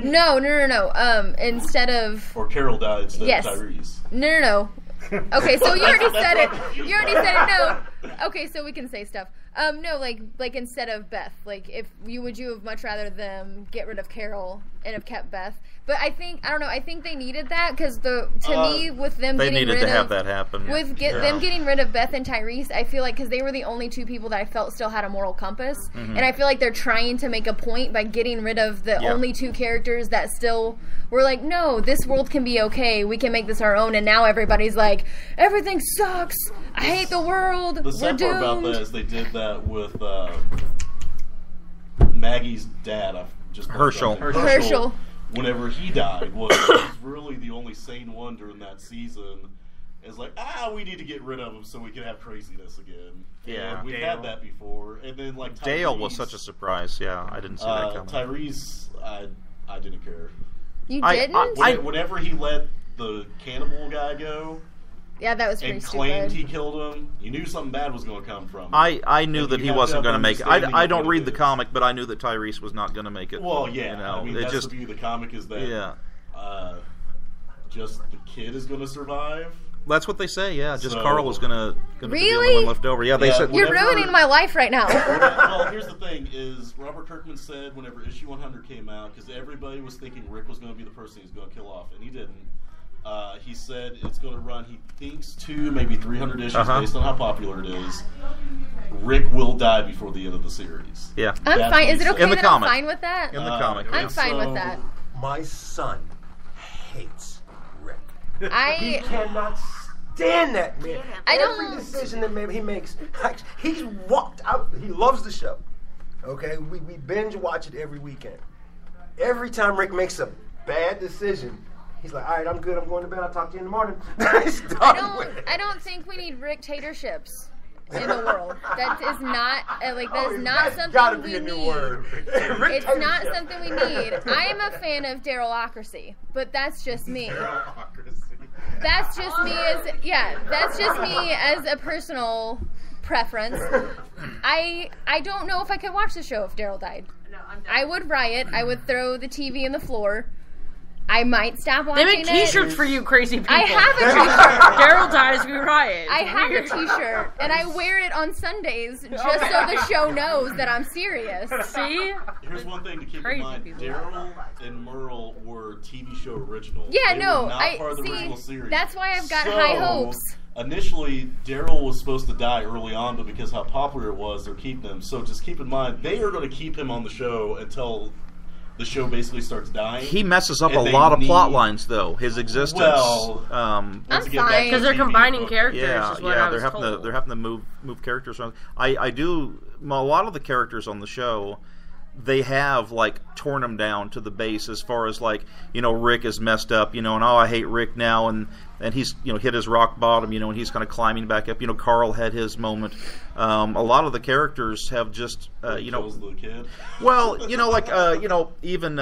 No. Instead of... Or Carol died instead of Tyrese. No. Okay, so you already said it. No. Okay, so we can say stuff. No, like instead of Beth, like would you have much rather them get rid of Carol and have kept Beth? But I think they needed that because me with them they getting needed rid to of have that happen. With them getting rid of Beth and Tyrese, I feel like because they were the only two people that I felt still had a moral compass, and I feel like they're trying to make a point by getting rid of the only two characters that still were like, no, this world can be okay, we can make this our own, and now everybody's like, everything sucks, I hate the world, the sad we're part doomed. about that is they did that with Maggie's dad, Herschel. Whenever he died, was really the only sane one during that season. Is like, we need to get rid of him so we can have craziness again. Yeah, and we've had that before. And then like Tyrese, Dale was such a surprise. Yeah, I didn't see that coming. Tyrese, I didn't care. You didn't? Whenever he let the cannibal guy go. Yeah, that was pretty and stupid. Claimed he killed him. You knew something bad was going to come from him. I knew that he wasn't going to make it. I don't read the comic, but I knew that Tyrese was not going to make it. Well, yeah. You know, I mean, that's the view of the comic is that just the kid is going to survive. That's what they say, yeah. Just Carl is going to really? be the only one left over. Yeah, they said... You're ruining my life right now. Well, here's the thing, is Robert Kirkman said whenever issue 100 came out, because everybody was thinking Rick was going to be the person he was going to kill off, and he didn't. He said it's going to run, he thinks, 200, maybe 300 issues based on how popular it is. Rick will die before the end of the series. Yeah. I'm fine. Is it okay that I'm fine with that? In the comic. I'm fine with that. My son hates Rick. He cannot stand that man. Every decision that he makes, he's walked out. He loves the show. Okay? We binge watch it every weekend. Every time Rick makes a bad decision, he's like, all right, I'm good. I'm going to bed. I'll talk to you in the morning. I don't think we need Rick Tatorships in the world. That is not something we need. It's not something we need. I am a fan of Darylocracy, but that's just me. That's just me as a personal preference. I don't know if I could watch the show if Daryl died. No, I'm done. I would riot. I would throw the TV in the floor. I might stop watching it. They make T-shirts for you crazy people. I have a T-shirt. Daryl dies, we riot. I have a T-shirt, and I wear it on Sundays just so the show knows that I'm serious. See? Here's one thing to keep in mind. Daryl and Merle were TV show originals. Yeah, they were not part of the see, original series. that's why I've got high hopes. Initially, Daryl was supposed to die early on, but because how popular it was, they're keeping him. So just keep in mind, they are going to keep him on the show until the show basically starts dying. He messes up a lot of plot lines, though. His existence. Well, I'm fine because they're combining characters. Yeah, is what they're having to move characters around. A lot of the characters on the show, they have torn him down to the base as far as Rick is messed up, and I hate Rick now, and he's hit his rock bottom, and he's kind of climbing back up. Carl had his moment. A lot of the characters have just kills the kid. Well, even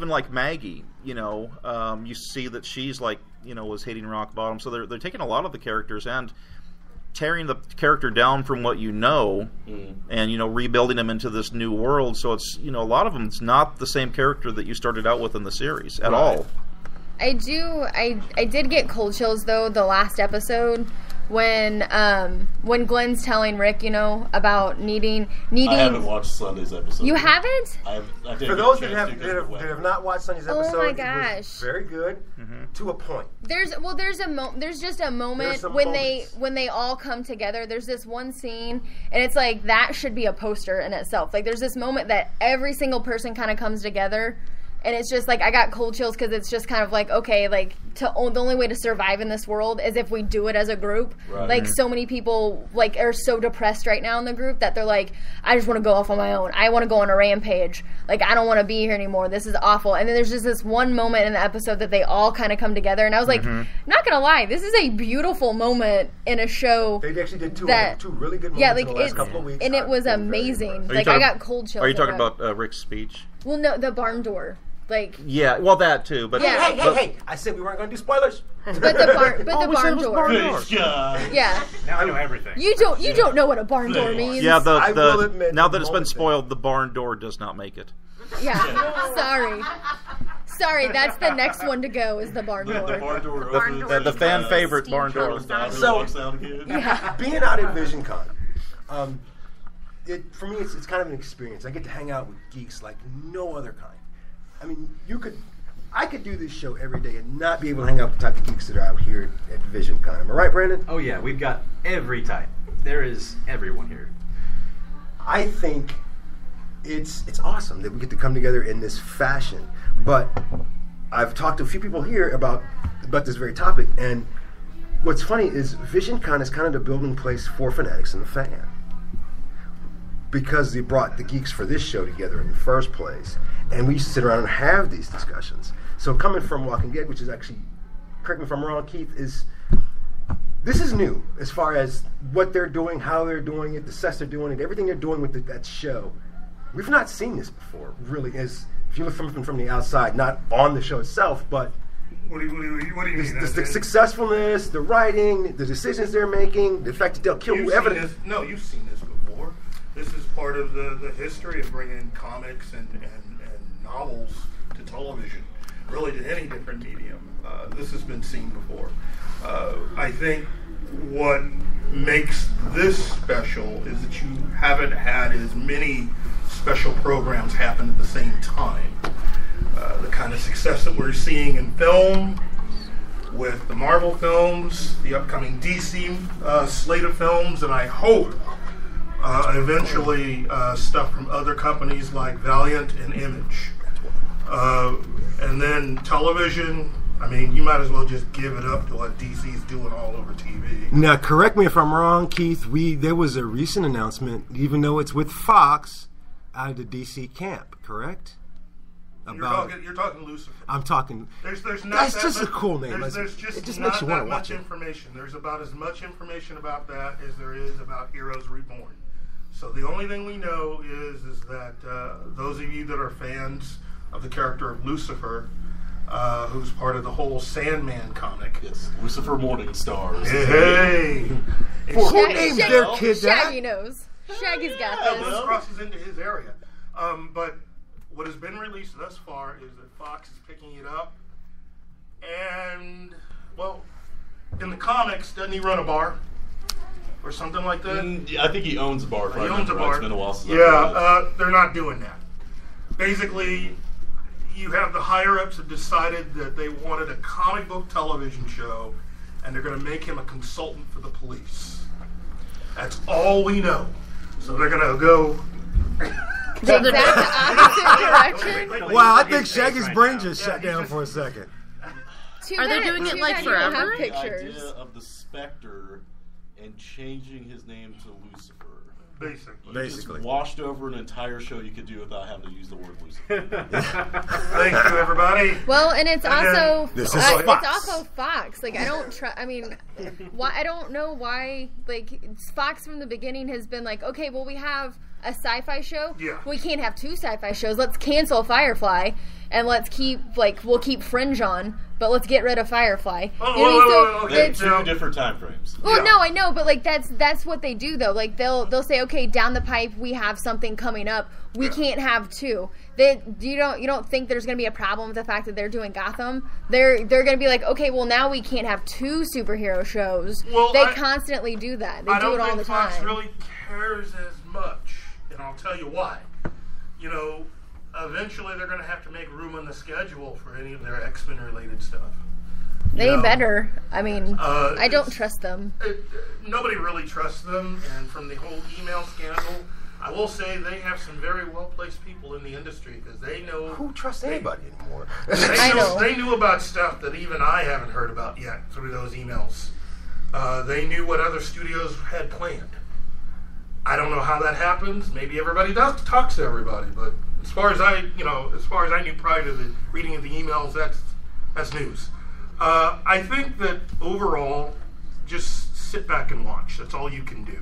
like Maggie, you see that she's was hitting rock bottom. So they're taking a lot of the characters and tearing the character down from what and rebuilding them into this new world. So it's a lot of them, it's not the same character that you started out with in the series at all. I did get cold chills though the last episode when Glenn's telling Rick about needing. I haven't watched Sunday's episode. You haven't? I For those that have not watched Sunday's episode, oh my gosh, it was very good to a point. There's just a moment when they all come together. There's this one scene, and it's that should be a poster in itself. There's this moment that every single person kind of comes together. And it's just I got cold chills because it's just kind of okay, the only way to survive in this world is if we do it as a group. Right. So many people are so depressed right now in the group that they're I just want to go off on my own. I want to go on a rampage. I don't want to be here anymore. This is awful. And then there's just this one moment in the episode that they all kind of come together. And I was not gonna lie, this is a beautiful moment in a show. They actually did two really good moments in the last couple of weeks. And it was amazing. I got cold chills. Are you talking about Rick's speech? Well, no, the barn door. Yeah, well, that too, but hey! I said we weren't going to do spoilers. But the barn door. Yeah. Now I know everything. You don't know what a barn door means. Yeah, now that it's been spoiled, the barn door does not make it. Yeah. Sorry, that's the next one to go. Is the barn door. The barn door. The fan favorite barn door. So, being out at Visioncon, for me, it's kind of an experience. I get to hang out with geeks like no other kind. I mean, I could do this show every day and not be able to hang out with the type of geeks that are out here at Visioncon. Am I right, Brandon? Oh yeah, we've got every type. There is everyone here. I think it's awesome that we get to come together in this fashion. But I've talked to a few people here about this very topic, and what's funny is Visioncon is kind of the building place for fanatics and the fan, because they brought the geeks for this show together in the first place, and we used to sit around and have these discussions. So coming from Walking Dead, which is actually, correct me if I'm wrong, Keith, this is new as far as what they're doing, how they're doing it, the sets they're doing it, everything they're doing with that show. We've not seen this before, really, if you look from the outside, not on the show itself, but what do you mean? The successfulness, the writing, the decisions they're making, the fact that they'll kill whoever. You've seen this before. This is part of the history of bringing comics and novels to television, really to any different medium. This has been seen before. I think what makes this special is that you haven't had as many special programs happen at the same time. The kind of success that we're seeing in film, with the Marvel films, the upcoming DC slate of films, and I hope eventually stuff from other companies like Valiant and Image. And then television, I mean, you might as well just give it up to what DC's doing all over TV. Now, correct me if I'm wrong, Keith, there was a recent announcement, even though it's with Fox, out of the DC camp, correct? You're talking Lucifer. I'm talking. That's just a cool name. It just makes you want to watch it. Information. There's about as much information about that as there is about Heroes Reborn. So the only thing we know is that those of you that are fans of the character of Lucifer, who's part of the whole Sandman comic. Yes, Lucifer Morningstar. Hey! Who named their kid that? Shaggy knows. Shaggy's got this. This crosses into his area. But what has been released thus far is that Fox is picking it up. And, well, in the comics, doesn't he run a bar? Or something like that? I think he owns a bar. He owns a bar. It's been a while since they're not doing that. Basically, you have the higher-ups have decided that they wanted a comic book television show, and they're going to make him a consultant for the police. That's all we know. So they're going to go the exact opposite direction. Wow, I think Shaggy's brain just shut down for a second. Are they doing it like forever? The idea of the Spectre and changing his name to Lucifer. Basically. Just washed over an entire show you could do without having to use the word Lucifer. Thank you, everybody. Well, and it's also Fox. It's also Fox. Like, I don't trust. I mean, why? I don't know why. Like, Fox from the beginning has been like, okay, well, we have a sci-fi show. Yeah. We can't have two sci-fi shows. Let's cancel Firefly, and let's keep we'll keep Fringe on, but let's get rid of Firefly. Okay, two different time frames. Well, no, I know, but like that's what they do though. Like they'll say, okay, down the pipe we have something coming up. We can't have two. You don't think there's going to be a problem with the fact that they're doing Gotham? They're going to be like, okay, well now we can't have two superhero shows. Well, they constantly do that. They do it all the time. I don't think Fox really cares as much, and I'll tell you why. You know, eventually they're going to have to make room on the schedule for any of their X-Men related stuff. They better. I mean, I don't trust them. Nobody really trusts them, and from the whole email scandal, I will say they have some very well-placed people in the industry because they know... Who trusts anybody anymore? They knew about stuff that even I haven't heard about yet through those emails. They knew what other studios had planned. I don't know how that happens. Maybe everybody does talk to everybody, but as far as I knew prior to the reading of the emails, that's news. I think that overall, just sit back and watch. That's all you can do.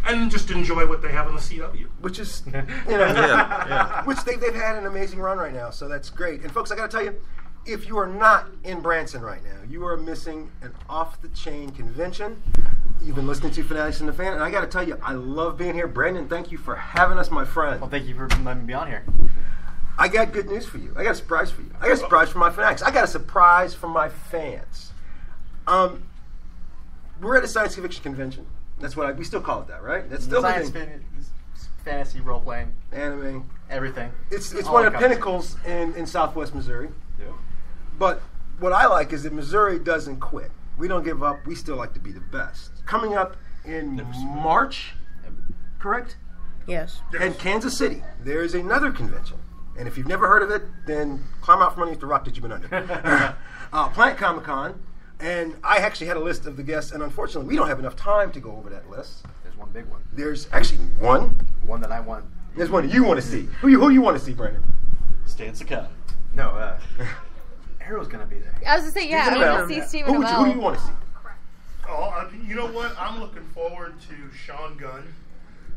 And just enjoy what they have on the CW. Which is, which they've had an amazing run right now, so that's great. And folks, I got to tell you, if you are not in Branson right now, you are missing an off-the-chain convention. You've been listening to Fanatics and the Fan, and I got to tell you, I love being here. Brandon, thank you for having us, my friend. Well, thank you for letting me be on here. I got good news for you. I got a surprise for you. I got a surprise for my fanatics. I got a surprise for my fans. We're at a science fiction convention. That's what we still call it that, right? That's still science fantasy, role playing, anime, everything. It's one of the pinnacles in Southwest Missouri. Yeah. But what I like is that Missouri doesn't quit. We don't give up. We still like to be the best. Coming up in March, correct? Yes. In Kansas City, there is another convention. And if you've never heard of it, then climb out from underneath the rock that you've been under. Planet Comic-Con. And I actually had a list of the guests, and unfortunately, we don't have enough time to go over that list. There's one big one. There's actually one. One that I want. There's one you want to see. Who you want to see, Brandon? Stan Sakai. No, Arrow's going to be there. I was going to say, I want to see Stephen Amell. Who do you want to see? Oh, you know what? I'm looking forward to Sean Gunn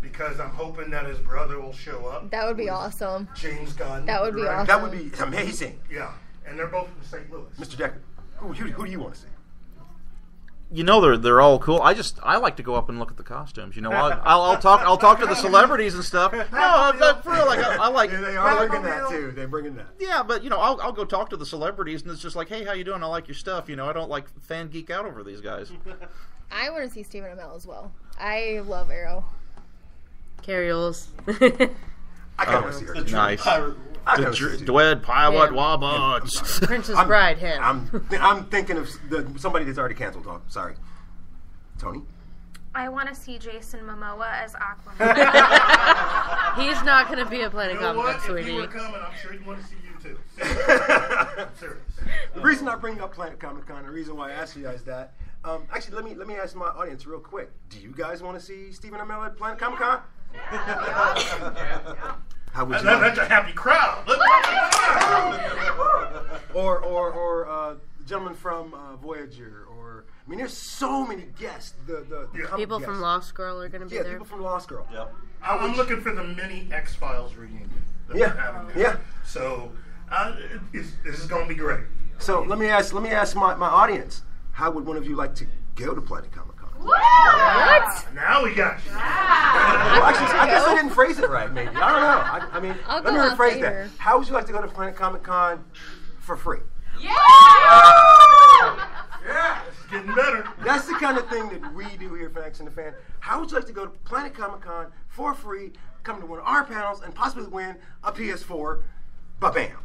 because I'm hoping that his brother will show up. That would be awesome. James Gunn. That would be awesome. That would be amazing. Yeah, and they're both from St. Louis. Mr. Decker, who do you want to see? You know they're all cool. I like to go up and look at the costumes. You know, I'll talk to the celebrities and stuff. No, for real, I like. Yeah, they are bringing that too. They're bringing that. Yeah, but you know, I'll go talk to the celebrities, and it's just like, hey, how you doing? I like your stuff. You know, I don't like fan geek out over these guys. I want to see Stephen Amell as well. I love Arrow. Carrioles. I kind of want to see her. Nice. Dwed Pilot Wabots. Princess Bride, him. I'm thinking of somebody that's already canceled. Oh, sorry. Tony? I want to see Jason Momoa as Aquaman. He's not going to be a Planet Comic-Con, If sweetie. you were coming, I'm sure he'd want to see you too. Serious. The reason I bring up Planet Comic-Con, the reason why I asked you guys that, actually, let me ask my audience real quick. Do you guys want to see Stephen Amell at Planet Comic-Con? How would you That's a happy crowd. or the gentleman from Voyager, or I mean, there's so many guests. The People guests. from Lost Girl are going to be there. Yeah, people from Lost Girl. Yep. I'm looking for the mini X-Files reunion that Yeah, we're having there. yeah. So this is going to be great. So let me ask my audience. How would one of you like to go to Planet Comic-Con? What? Now we got you. Well, actually, I guess I didn't phrase it right, maybe. I don't know. I mean, I'll let me go off rephrase later. that. How would you like to go to Planet Comic-Con for free? Yeah, it's getting better. That's the kind of thing that we do here for X and the Fan. How would you like to go to Planet Comic-Con for free, come to one of our panels, and possibly win a PS4? Ba-bam.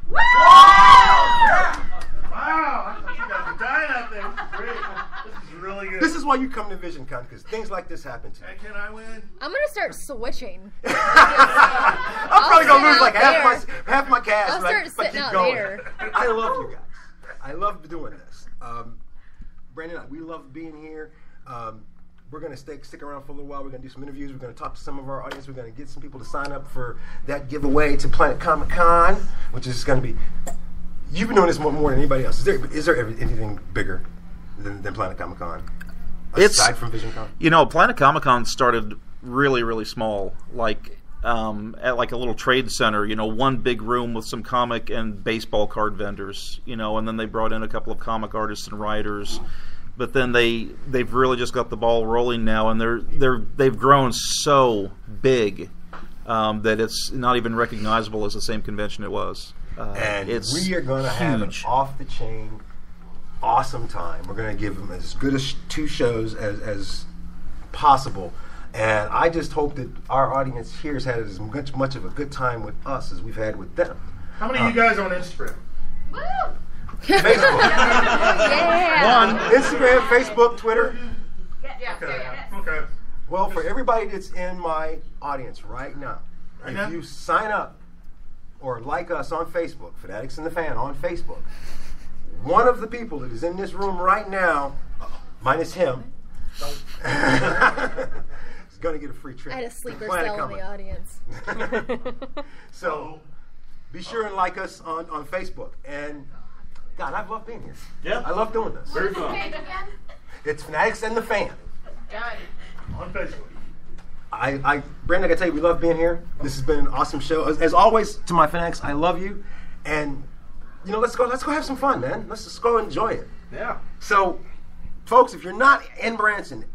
Wow, I thought you guys were dying out there. This is great. This is really good. This is why you come to Visioncon, because things like this happen to you. Hey, can I win? I'm going to start switching. I'm probably going to lose sit like out half my cash. I'll but start sitting keep out going. there. I love you guys. I love doing this. Brandon, we love being here. We're going to stick around for a little while. We're going to do some interviews. We're going to talk to some of our audience. We're going to get some people to sign up for that giveaway to Planet Comic-Con, which is going to be... You've been doing this more than anybody else. Is there anything bigger than Planet Comic-Con? Aside from VisionCon? You know, Planet Comic-Con started really, really small, like at like a little trade center, you know, one big room with some comic and baseball card vendors, you know, and then they brought in a couple of comic artists and writers. But then they've really just got the ball rolling now, and they've grown so big that it's not even recognizable as the same convention it was. And it's we are going to have an off-the-chain, awesome time. We're going to give them as good as 2 shows as possible. And I just hope that our audience here has had as much of a good time with us as we've had with them. How many of you guys on Instagram? Woo! Facebook. Yeah. Instagram, Facebook, Twitter. Okay. Well, for everybody that's in my audience right now, if you sign up or like us on Facebook, Fanatics and the Fan on Facebook, one of the people that is in this room right now, minus him, is going to get a free trip. I had a sleeper to Planet cell in the audience. So be sure and like us on Facebook. And God, I've loved being here. Yeah. I love doing this. Very fun. It's Fanatics and the Fan. On Facebook. Brandon, I gotta tell you, we love being here. This has been an awesome show. As always, to my Fanatics, I love you. And you know, let's go have some fun, man. Let's just go enjoy it. Yeah. So, folks, if you're not in Branson,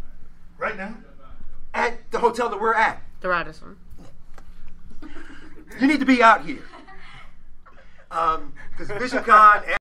Right now? at the hotel that we're at, The Radisson. you need to be out here. Because Visioncon